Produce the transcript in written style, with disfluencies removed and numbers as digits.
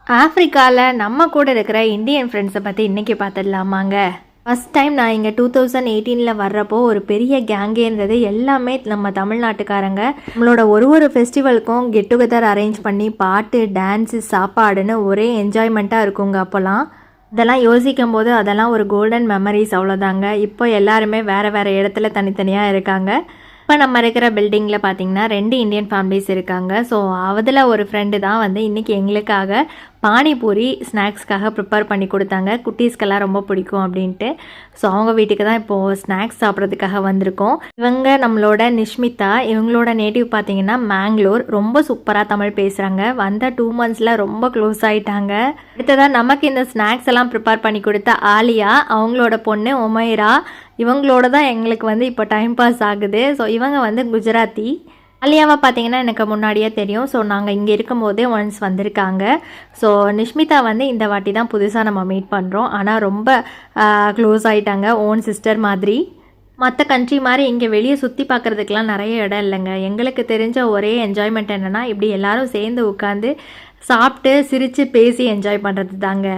ஆஃப்ரிக்காவில் நம்ம கூட இருக்கிற இந்தியன் ஃப்ரெண்ட்ஸை பற்றி இன்றைக்கி பார்த்துடலாமாங்க. ஃபஸ்ட் டைம் நான் இங்கே 2018 வர்றப்போ ஒரு பெரிய கேங்கே இருந்தது. எல்லாமே நம்ம தமிழ்நாட்டுக்காரங்க. நம்மளோட ஒரு ஃபெஸ்டிவலுக்கும் கெட் டுகெதர் அரேஞ்ச் பண்ணி பாட்டு, டான்ஸு, சாப்பாடுன்னு ஒரே என்ஜாய்மெண்ட்டாக இருக்குங்க. அப்போல்லாம் இதெல்லாம் யோசிக்கும் போது அதெல்லாம் ஒரு கோல்டன் மெமரிஸ், அவ்வளோதாங்க. இப்போ எல்லாருமே வேறு இடத்துல தனித்தனியாக இருக்காங்க. இப்போ நம்ம இருக்கிற பில்டிங்கில் பார்த்திங்கன்னா 2 இந்தியன் ஃபேமிலிஸ் இருக்காங்க. ஸோ அதில் ஒரு ஃப்ரெண்டு தான் வந்து இன்றைக்கி எங்களுக்காக பானிபூரி ஸ்நாக்ஸ்க்காக ப்ரிப்பேர் பண்ணி கொடுத்தாங்க. குட்டீஸ்க்கெல்லாம் ரொம்ப பிடிக்கும் அப்படின்ட்டு. ஸோ அவங்க வீட்டுக்கு தான் இப்போது ஸ்நாக்ஸ் சாப்பிட்றதுக்காக வந்திருக்கோம். இவங்க நம்மளோட நிஷ்மிதா. இவங்களோட நேட்டிவ் பார்த்திங்கன்னா மேங்களூர். ரொம்ப சூப்பராக தமிழ் பேசுகிறாங்க. வந்த 2 monthஸில் ரொம்ப க்ளோஸ் ஆகிட்டாங்க. அடுத்ததான் நமக்கு இந்த ஸ்நாக்ஸ் எல்லாம் ப்ரிப்பேர் பண்ணி கொடுத்த ஆலியா, அவங்களோட பொண்ணு ஒமைரா, இவங்களோட தான் எங்களுக்கு வந்து இப்போ டைம் பாஸ் ஆகுது. ஸோ இவங்க வந்து குஜராத்தி. ஆலியாவை பார்த்தீங்கன்னா எனக்கு முன்னாடியே தெரியும். ஸோ நாங்கள் இங்கே இருக்கும்போதே ஒன்ஸ் வந்திருக்காங்க. ஸோ நிஷ்மிதா வந்து இந்த வாட்டி தான் புதுசாக நம்ம மீட் பண்ணுறோம். ஆனால் ரொம்ப க்ளோஸ் ஆகிட்டாங்க, ஓன் சிஸ்டர் மாதிரி. மற்ற கண்ட்ரி மாதிரி இங்கே வெளியே சுற்றி பார்க்குறதுக்கெலாம் நிறைய இடம் இல்லைங்க. எங்களுக்கு தெரிஞ்ச ஒரே என்ஜாய்மெண்ட் என்னென்னா இப்படி எல்லோரும் சேர்ந்து உட்காந்து சாப்பிட்டு சிரித்து பேசி என்ஜாய் பண்ணுறது தாங்க.